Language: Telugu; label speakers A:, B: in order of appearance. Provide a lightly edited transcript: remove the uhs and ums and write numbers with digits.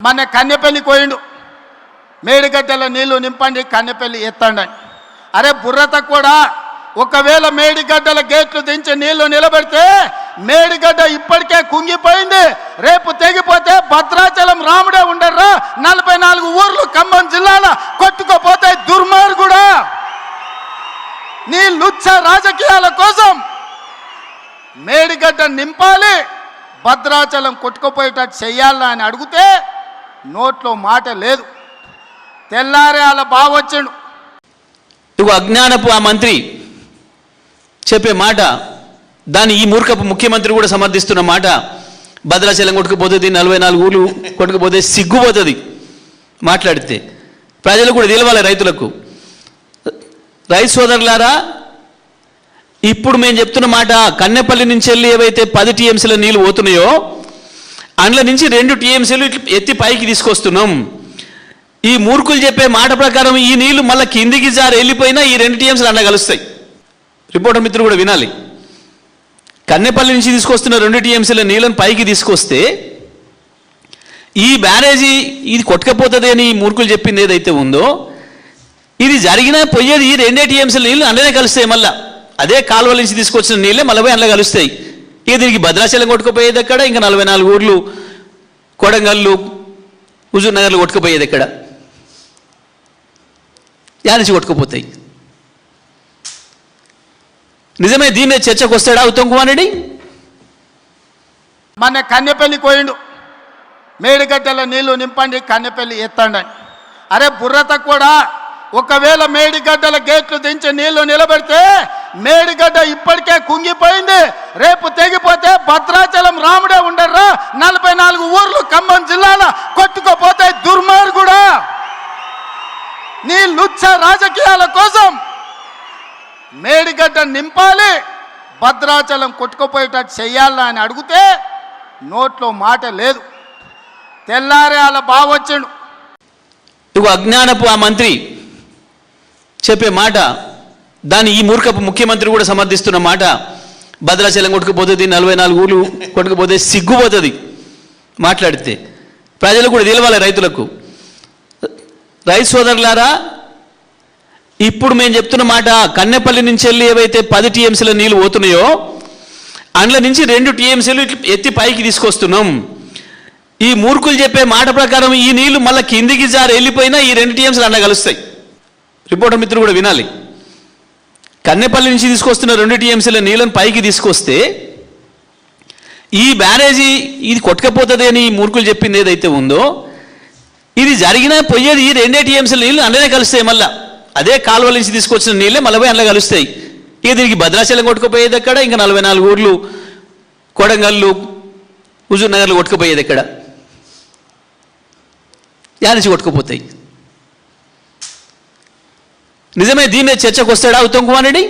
A: మన కన్నెపల్లి పోయిండు, మేడిగడ్డల నీళ్లు నింపండి కన్నెపల్లి ఎత్తండి. అరే బుర్రత కూడా, ఒకవేళ మేడిగడ్డల గేట్లు దించి నీళ్లు నిలబెడితే మేడిగడ్డ ఇప్పటికే కుంగిపోయింది. రేపు తెగిపోతే భద్రాచలం రాముడే ఉండర్రా, 44 ఊర్లు ఖమ్మం జిల్లాలో కొట్టుకోపోతే దుర్మార్గుడా. నీ లుచ్చ రాజకీయాల కోసం మేడిగడ్డ నింపాలి, భద్రాచలం కొట్టుకుపోయేటట్టు చెయ్యాలా అని అడిగితే నోట్లో మాట లేదు. తెల్లారే అలా బావొచ్చాడు.
B: ఇగో అజ్ఞానపు ఆ మంత్రి చెప్పే మాట, దాన్ని ఈ మూర్ఖపు ముఖ్యమంత్రి కూడా సమర్థిస్తున్న మాట. భద్రాచలం కొట్టుకుపోతుంది, 44 ఊళ్ళు కొట్టుకుపోతే సిగ్గుపోతుంది మాట్లాడితే. ప్రజలు కూడా తెలవాలి, రైతులకు. రైతు సోదరులారా, ఇప్పుడు మేము చెప్తున్న మాట, కన్నెపల్లి నుంచి వెళ్ళి ఏవైతే 10 టీఎంసీల నీళ్ళు పోతున్నాయో అందులో నుంచి 2 టీఎంసీలు ఎత్తి పైకి తీసుకొస్తున్నాం. ఈ మూర్ఖులు చెప్పే మాట ప్రకారం ఈ నీళ్లు మళ్ళీ కిందికి జారి వెళ్ళిపోయినా ఈ 2 టీఎంసీలు అండ కలుస్తాయి. రిపోర్టర్ మిత్రులు కూడా వినాలి. కన్నెపల్లి నుంచి తీసుకొస్తున్న 2 టీఎంసీల నీళ్ళని పైకి తీసుకొస్తే ఈ బ్యారేజీ ఇది కొట్టుకపోతుంది అని ఈ మూర్ఖులు చెప్పింది ఏదైతే ఉందో, ఇది జరిగినా పోయేది ఈ 2 టీఎంసీల నీళ్ళు అందులోనే కలుస్తాయి. మళ్ళీ అదే కాలువల నుంచి తీసుకొచ్చిన నీళ్ళే మళ్ళీ పోయి అందులో కలుస్తాయి. ఇక దీనికి భద్రాచలం కొట్టుకుపోయేది ఎక్కడ, ఇంకా 44 ఊర్లు కొడంగల్లు హుజూర్ నగర్లు కొట్టుకుపోయేది ఎక్కడ, యా నుంచి కొట్టుకుపోతాయి. నిజమే దీన్నే చర్చకు వస్తాడా ఉత్తమ్ కుమార్ రెడ్డి?
A: మన కన్నెపల్లి పోయిండు, మేడిగడ్డల నీళ్లు నింపండి కన్నెపల్లి ఎత్తండి. అరే బుర్రత కూడా, ఒకవేళ మేడిగడ్డల గేట్లు దించి నీళ్లు నిలబెడితే మేడిగడ్డ ఇప్పటికే కుంగిపోయింది. రేపు తెగిపోతే భద్రాచలం రాముడే ఉండర్రా, 44 ఊర్లు ఖమ్మం జిల్లాలో కొట్టుకుపోతే దుర్మార్గుడా. నీ లుచ్చ రాజకీయాల కోసం మేడిగడ్డ నింపాలి, భద్రాచలం కొట్టుకుపోయేటట్టు చెయ్యాలా అని అడిగితే నోట్లో మాట లేదు. తెల్లారే అలా బావొచ్చాడు.
B: ఇగో అజ్ఞానపు ఆ మంత్రి చెప్పే మాట, దాన్ని ఈ మూర్ఖపు ముఖ్యమంత్రి కూడా సమర్థిస్తున్న మాట. భద్రాచలం కొట్టుకుపోతుంది, 44 ఊళ్ళు కొట్టుకుపోతే సిగ్గుపోతుంది మాట్లాడితే. ప్రజలు కూడా తెలవాలి, రైతులకు. రైతు సోదరులారా, ఇప్పుడు మేము చెప్తున్న మాట, కన్నెపల్లి నుంచి వెళ్ళి ఏవైతే 10 టీఎంసీల నీళ్ళు పోతున్నాయో అందులో నుంచి 2 టీఎంసీలు ఎత్తి పైకి తీసుకొస్తున్నాం. ఈ మూర్ఖులు చెప్పే మాట ప్రకారం ఈ నీళ్లు మళ్ళీ కిందికి జారి వెళ్ళిపోయినా ఈ 2 టీఎంసీలు అండ కలుస్తాయి. రిపోర్టర్ మిత్రులు కూడా వినాలి. కన్నెపల్లి నుంచి తీసుకొస్తున్న 2 టీఎంసీల నీళ్ళని పైకి తీసుకొస్తే ఈ బ్యారేజీ ఇది కొట్టుకపోతుంది అని ఈ మూర్ఖులు చెప్పింది ఏదైతే ఉందో, ఇది జరిగినా పోయేది ఈ 2 టీఎంసీల నీళ్ళు అందులోనే కలుస్తాయి. మళ్ళీ అదే కాలువల నుంచి తీసుకొచ్చిన నీళ్ళే మళ్ళీ పోయి అందులో కలుస్తాయి. ఇక దీనికి భద్రాచలం కొట్టుకుపోయేది ఎక్కడ, ఇంకా 44 ఊర్లు కొడంగల్లు హుజూర్ నగర్లు కొట్టుకుపోయేది ఎక్కడ, యా నుంచి కొట్టుకుపోతాయి. నిజమే దీన్నే చర్చకు వస్తాడా ఉత్తమ్ కుమార్ రెడ్డి?